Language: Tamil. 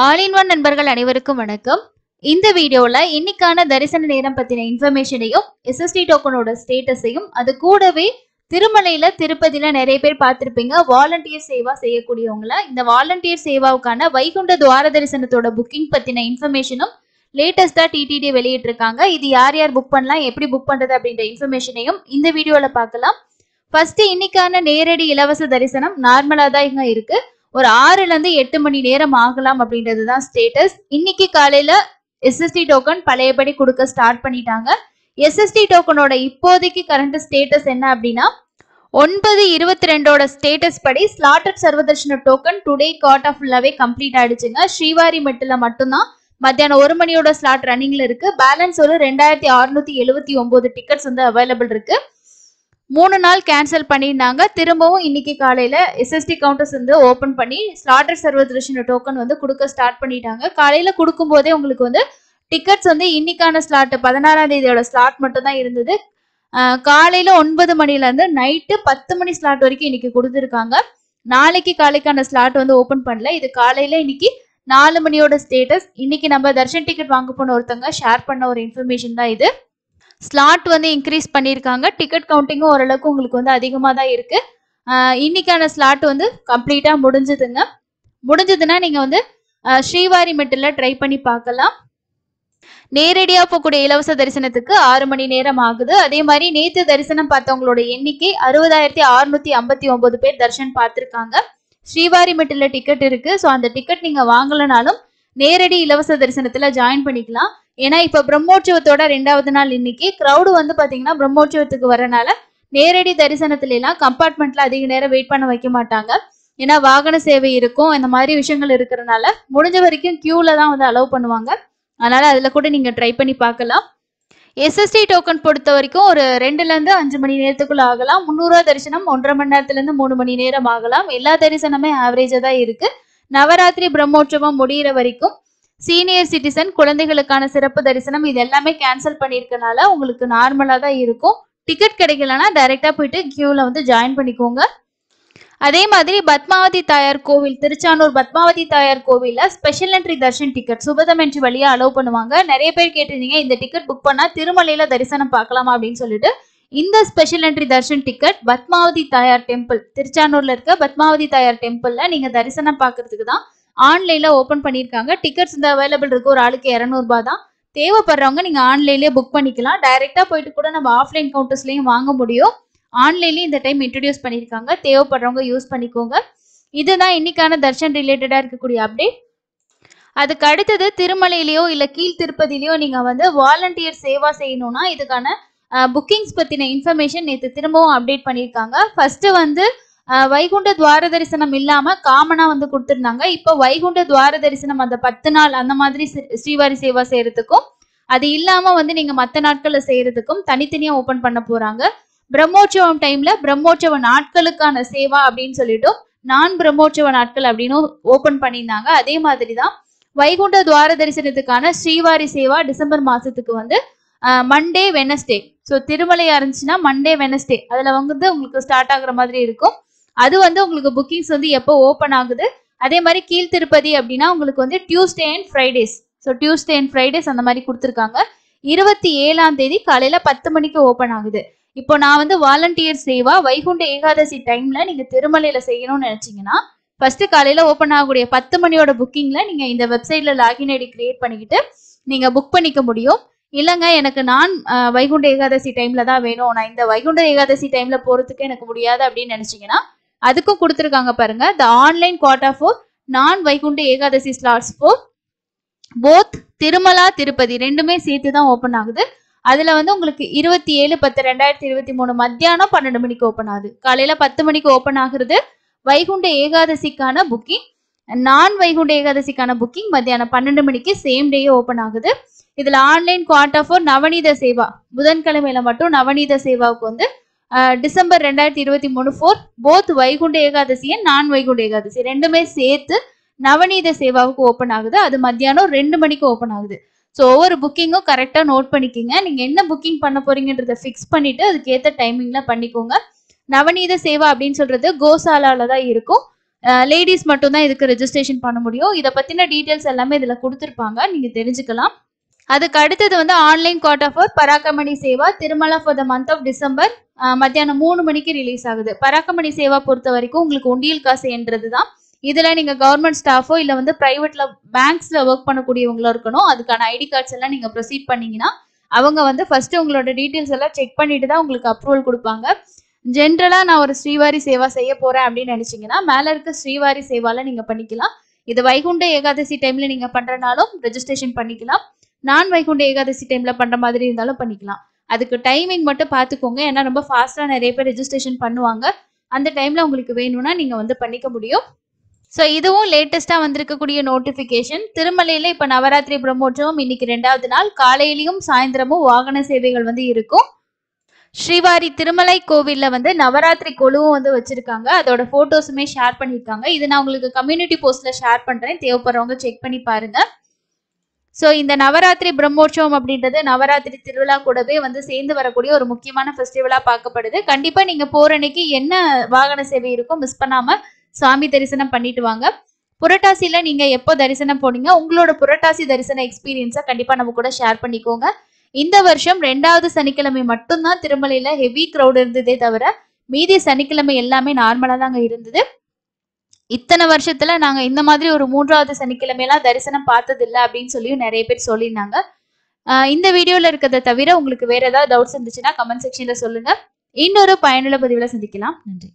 ஆல் இன் ஒன் நண்பர்கள் அனைவருக்கும் வணக்கம். இந்த வீடியோல இன்னைக்கான தரிசன நேரம் பத்தின இன்ஃபர்மேஷனையும் எஸ்எஸ்டி டோக்கனோட ஸ்டேட்டஸையும் அது கூடவே திருமலையில திருப்பதியில நிறைய பேர் பார்த்திருப்பீங்க வாலண்டியர் சேவா செய்யக்கூடியவங்கள. இந்த வாலண்டியர் சேவாவுக்கான வைகுண்ட துவார தரிசனத்தோட புக்கிங் பத்தின இன்ஃபர்மேஷனும் லேட்டஸ்டா டிடிடி வெளியிட்டிருக்காங்க. இது யார் யார் புக் பண்ணலாம், எப்படி புக் பண்றது அப்படின்ற இன்ஃபர்மேஷனையும் இந்த வீடியோல பார்க்கலாம். ஃபர்ஸ்ட் இன்னைக்கான நேரடி இலவச தரிசனம் நார்மலா தான் இங்க இருக்கு. ஒரு 6 ல இருந்து 8 மணி நேரம் ஆகலாம் அப்படின்றது தான் ஸ்டேட்டஸ். இன்னைக்கு காலையில எஸ்எஸ்டி டோக்கன் பழையபடி கொடுக்க ஸ்டார்ட் பண்ணிட்டாங்க. எஸ்எஸ்டி டோக்கனோட இப்போதைக்கு கரண்ட் ஸ்டேட்டஸ் என்ன அப்படின்னா 9/22 ஸ்டேட்டஸ் படி slotted Sarvadarshan token today got off ஃபுல்லாவே கம்ப்ளீட் ஆயிடுச்சுங்க. ஸ்ரீவாரி மெட்டில் மட்டும்தான் மத்தியானம் 1 மணியோட ஸ்லாட் ரன்னிங்ல இருக்கு. பேலன்ஸ் ஒரு 2679 டிக்கெட்ஸ் வந்து அவைலபிள் இருக்கு. 3 நாள் கேன்சல் பண்ணியிருந்தாங்க. திரும்பவும் இன்னைக்கு காலையில எஸ்எஸ்டி கவுண்டர்ஸ் வந்து ஓபன் பண்ணி ஸ்லாட்டர் சர்வதர்ஷன டோக்கன் வந்து கொடுக்க ஸ்டார்ட் பண்ணிட்டாங்க. காலையில கொடுக்கும் போதே உங்களுக்கு வந்து டிக்கெட்ஸ் வந்து இன்னைக்கான ஸ்லாட் 16ஆம் தேதியோட ஸ்லாட் மட்டும் தான் இருந்தது. காலையில 9 மணில இருந்து நைட்டு 10 மணி ஸ்லாட் வரைக்கும் இன்னைக்கு கொடுத்துருக்காங்க. நாளைக்கு காலைக்கான ஸ்லாட் வந்து ஓபன் பண்ணல. இது காலையில இன்னைக்கு 4 மணியோட ஸ்டேட்டஸ். இன்னைக்கு நம்ம தர்ஷன் டிக்கெட் வாங்க போன ஒருத்தவங்க ஷேர் பண்ண ஒரு இன்ஃபர்மேஷன் தான் இது. ஸ்லாட் வந்து இன்க்ரீஸ் பண்ணியிருக்காங்க. டிக்கெட் கவுண்டிங்கும் ஓரளவுக்கு உங்களுக்கு வந்து அதிகமாக தான் இருக்கு. இன்னைக்கான ஸ்லாட் வந்து கம்ப்ளீட்டா முடிஞ்சதுன்னா நீங்க வந்து ஸ்ரீவாரி மெட்டில் ட்ரை பண்ணி பார்க்கலாம். நேரடியாக போகக்கூடிய இலவச தரிசனத்துக்கு 6 மணி நேரம் ஆகுது. அதே மாதிரி நேற்று தரிசனம் பார்த்தவங்களோட எண்ணிக்கை 60,659 பேர் தரிசனம் பார்த்துருக்காங்க. ஸ்ரீவாரி மெட்டில் டிக்கெட் இருக்கு. ஸோ அந்த டிக்கெட் நீங்க வாங்கலனாலும் நேரடி இலவச தரிசனத்துல ஜாயின் பண்ணிக்கலாம். ஏன்னா இப்ப பிரம்மோற்சவத்தோட 2வது நாள் இன்னைக்கு கிரௌடு வந்து பாத்தீங்கன்னா பிரம்மோற்சவத்துக்கு வரனால நேரடி தரிசனத்துல எல்லாம் கம்பார்ட்மெண்ட்ல அதிக நேரம் வெயிட் பண்ண வைக்க மாட்டாங்க. ஏன்னா வாகன சேவை இருக்கும், இந்த மாதிரி விஷயங்கள் இருக்கிறதுனால முடிஞ்ச வரைக்கும் கியூல தான் வந்து அலோவ் பண்ணுவாங்க. அதனால அதுல கூட நீங்க ட்ரை பண்ணி பார்க்கலாம். எஸ்எஸ்டி டோக்கன் பொறுத்த வரைக்கும் ஒரு 2 ல இருந்து 5 மணி நேரத்துக்குள்ள ஆகலாம். 300 தரிசனம் 1.5 மணி நேரத்துல இருந்து 3 மணி நேரம் ஆகலாம். எல்லா தரிசனமே ஆவரேஜா தான் இருக்கு. நவராத்திரி பிரம்மோற்சவம் முடிகிற வரைக்கும் சீனியர் சிட்டிசன் குழந்தைகளுக்கான சிறப்பு தரிசனம் இது எல்லாமே கேன்சல் பண்ணியிருக்கனால உங்களுக்கு நார்மலா தான் இருக்கும். டிக்கெட் கிடைக்கலன்னா டைரக்டா போயிட்டு கியூல வந்து ஜாயின் பண்ணிக்கோங்க. அதே மாதிரி பத்மாவதி தாயார் கோவில் திருச்சானூர் பத்மாவதி தாயார் கோவில்ல special entry darshan ticket Supatham entry வழியா அலோவ் பண்ணுவாங்க. நிறைய பேர் கேட்டிருந்தீங்க இந்த டிக்கெட் புக் பண்ணா திருமலையில தரிசனம் பார்க்கலாமா அப்படின்னு சொல்லிட்டு. இந்த special entry darshan ticket Padmavathi Thayar temple திருச்சானூர்ல இருக்க பத்மாவதி தாயார் டெம்பிள்ல நீங்க தரிசனம் பார்க்கறதுக்கு தான் ஆன்லைன்ல ஓபன் பண்ணியிருக்காங்க. டிக்கெட்ஸ் இந்த அவைலபிள் இருக்கு. ஒரு ஆளுக்கு 200 ரூபாய் தான். தேவைப்படுறவங்க நீங்க ஆன்லைன்லயே புக் பண்ணிக்கலாம். டைரக்டா போயிட்டு கூட நம்ம ஆஃப்லைன் கவுண்டர்ஸ்லயும் வாங்க முடியும். ஆன்லைன்லயும் இந்த டைம் இன்ட்ரடியூஸ் பண்ணியிருக்காங்க. தேவைப்படுறவங்க யூஸ் பண்ணிக்கோங்க. இதுதான் இன்னைக்கான தர்ஷன் ரிலேட்டடா இருக்கக்கூடிய அப்டேட். அதுக்கு அடுத்தது திருமலையிலயோ இல்ல கீழ் திருப்பதியிலயோ நீங்க வந்து வாலண்டியர் சேவா செய்யணும்னா இதுக்கான புக்கிங்ஸ் பத்தின இன்ஃபர்மேஷன் நேற்று திரும்பவும் அப்டேட் பண்ணியிருக்காங்க. ஃபர்ஸ்ட் வந்து வைகுண்ட துவார தரிசனம் இல்லாம காமனா வந்து கொடுத்துருந்தாங்க. இப்போ வைகுண்ட துவார தரிசனம் அந்த 10 நாள் அந்த மாதிரி ஸ்ரீவாரி சேவா செய்யறதுக்கும் அது இல்லாம வந்து நீங்க மற்ற நாட்கள்ல செய்யறதுக்கும் தனித்தனியா ஓபன் பண்ண போறாங்க. பிரம்மோற்சவம் டைம்ல பிரம்மோற்சவ நாட்களுக்கான சேவா அப்படின்னு சொல்லிட்டு நான் பிரம்மோற்சவ நாட்கள் அப்படின்னு ஓபன் பண்ணியிருந்தாங்க. அதே மாதிரிதான் வைகுண்ட துவார தரிசனத்துக்கான ஸ்ரீவாரி சேவா டிசம்பர் மாசத்துக்கு வந்து மண்டே வெனஸ்டே. ஸோ திருமலையா இருந்துச்சுன்னா மண்டே வெனஸ்டே அதுல வந்து உங்களுக்கு ஸ்டார்ட் ஆகுற மாதிரி இருக்கும். அது வந்து உங்களுக்கு புக்கிங்ஸ் வந்து எப்போ ஓப்பன் ஆகுது. அதே மாதிரி கீழ் திருப்பதி அப்படின்னா உங்களுக்கு வந்து Tuesday and Fridays. So Tuesday and Fridays அந்த மாதிரி கொடுத்துருக்காங்க. 27ஆம் தேதி காலையில 10 மணிக்கு ஓப்பன் ஆகுது. இப்போ நான் வந்து வாலண்டியர் சேவா வைகுண்ட ஏகாதசி டைம்ல நீங்க திருமலையில செய்யணும்னு நினைச்சீங்கன்னா ஃபர்ஸ்ட் காலையில ஓப்பன் ஆகக்கூடிய 10 மணியோட புக்கிங்ல நீங்க இந்த வெப்சைட்ல லாகின் ஐடி கிரியேட் பண்ணிக்கிட்டு நீங்க புக் பண்ணிக்க முடியும். இல்லைங்க எனக்கு நான் வைகுண்ட ஏகாதசி டைம்ல தான் வேணும், நான் இந்த வைகுண்ட ஏகாதசி டைம்ல போறதுக்கு எனக்கு முடியாது அப்படின்னு நினைச்சீங்கன்னா அதுக்கும் கொடுத்துருக்காங்க பாருங்க. த online quota for non Vaikunta Ekadasi slots for both Tirumala Tirupati ரெண்டுமே சேர்த்து தான் ஓப்பன் ஆகுது. அதுல வந்து உங்களுக்கு 27/10/2023 மத்தியானம் 12 மணிக்கு ஓப்பன் ஆகுது. காலையில 10 மணிக்கு ஓப்பன் ஆகுறது வைகுண்ட ஏகாதசிக்கான புக்கிங். நான் வைகுண்ட ஏகாதசிக்கான புக்கிங் மத்தியானம் 12 மணிக்கு சேம் டே ஓப்பன் ஆகுது. இதுல online quota for Navaneetha Seva புதன்கிழமையில மட்டும் நவநீத சேவாவுக்கு வந்து December 2023 for both Vaikunta Ekadasi non Vaikunta Ekadashi ரெண்டுமே சேர்த்து நவநீத சேவாவுக்கு ஓப்பன் ஆகுது. அது மத்தியானம் 2 மணிக்கு ஓப்பன் ஆகுது. ஸோ ஒவ்வொரு புக்கிங்கும் கரெக்டா நோட் பண்ணிக்கோங்க. நீங்க என்ன புக்கிங் பண்ண போறீங்கன்றத ஃபிக்ஸ் பண்ணிட்டு அதுக்கேற்ற டைமிங்ல பண்ணிக்கோங்க. நவநீத சேவா அப்படின்னு சொல்றது கோசாலால தான் இருக்கும். லேடிஸ் மட்டும் தான் இதுக்கு ரெஜிஸ்ட்ரேஷன் பண்ண முடியும். இதை பத்தின டீடைல்ஸ் எல்லாமே இதுல கொடுத்துருப்பாங்க, நீங்க தெரிஞ்சுக்கலாம். அதுக்கு அடுத்தது வந்து online quota for Parakamani seva Tirumala for the month of December மத்தியானம் 3 மணிக்கு ரிலீஸ் ஆகுது. பராக்கமணி சேவா பொறுத்த வரைக்கும் உங்களுக்கு உண்டியல் காசு என்றது தான். இதுல நீங்க கவர்மெண்ட் ஸ்டாஃபோ இல்ல வந்து பிரைவேட்ல பேங்க்ஸ்ல ஒர்க் பண்ணக்கூடியவங்களோ இருக்கணும். அதுக்கான ஐடி கார்ட்ஸ் எல்லாம் நீங்க ப்ரொசீட் பண்ணீங்கன்னா அவங்க வந்து ஃபர்ஸ்ட் உங்களோட டீட்டெயில்ஸ் எல்லாம் செக் பண்ணிட்டு தான் உங்களுக்கு அப்ரூவல் கொடுப்பாங்க. ஜென்ரலா நான் ஒரு ஸ்ரீவாரி சேவா செய்ய போறேன் அப்படின்னு நினைச்சீங்கன்னா மேல இருக்க ஸ்ரீவாரி சேவால நீங்க பண்ணிக்கலாம். இது வைகுண்ட ஏகாதசி டைம்ல நீங்க பண்றனாலும் ரெஜிஸ்ட்ரேஷன் பண்ணிக்கலாம். நான் வைகுண்ட ஏகாதசி டைம்ல பண்ற மாதிரி இருந்தாலும் பண்ணிக்கலாம். அதுக்கு டைமிங் மட்டும் பார்த்துக்கோங்க, ஏன்னா ரொம்ப ஃபாஸ்டா நிறைய பேர் ரெஜிஸ்ட்ரேஷன் பண்ணுவாங்க. அந்த டைம்ல உங்களுக்கு வேணும்னா நீங்க வந்து பண்ணிக்க முடியும். ஸோ இதுவும் லேட்டஸ்டா வந்திருக்கக்கூடிய நோட்டிபிகேஷன். திருமலையில இப்ப நவராத்திரி பிரம்மோற்சவம் இன்னைக்கு 2வது நாள். காலையிலயும் சாயந்தரமும் வாகன சேவைகள் வந்து இருக்கும். ஸ்ரீவாரி திருமலை கோவில்ல வந்து நவராத்திரி கொலுவும் வந்து வச்சிருக்காங்க. அதோட போட்டோஸுமே ஷேர் பண்ணியிருக்காங்க. இது நான் உங்களுக்கு கம்யூனிட்டி போஸ்ட்ல ஷேர் பண்றேன், தேவைப்படுறவங்க செக் பண்ணி பாருங்க. ஸோ இந்த நவராத்திரி பிரம்மோற்சவம் அப்படின்றது நவராத்திரி திருவிழா கூடவே வந்து சேர்ந்து வரக்கூடிய ஒரு முக்கியமான ஃபெஸ்டிவலா பார்க்கப்படுது. கண்டிப்பா நீங்க போற அன்னைக்கு என்ன வாகன சேவை இருக்கும் மிஸ் பண்ணாம சாமி தரிசனம் பண்ணிட்டு வாங்க. புரட்டாசியில நீங்க எப்போ தரிசனம் போனீங்க, உங்களோட புரட்டாசி தரிசன எக்ஸ்பீரியன்ஸை கண்டிப்பா நம்ம கூட ஷேர் பண்ணிக்கோங்க. இந்த வருஷம் 2வது சனிக்கிழமை மட்டும்தான் திருமலையில ஹெவி க்ரௌட் இருந்ததே தவிர மீதி சனிக்கிழமை எல்லாமே நார்மலா தாங்க இருந்தது. இத்தனை வருஷத்துல நாங்க இந்த மாதிரி ஒரு 3வது சனிக்கிழமையெல்லாம் தரிசனம் பார்த்தது இல்லை அப்படின்னு சொல்லியும் நிறைய பேர் சொல்லியிருந்தாங்க. இந்த வீடியோல இருக்கிறத தவிர உங்களுக்கு வேற ஏதாவது டவுட்ஸ் இருந்துச்சுன்னா கமெண்ட் செக்ஷன்ல சொல்லுங்க. இன்னொரு பயனுள்ள பதிவுல சந்திக்கலாம். நன்றி.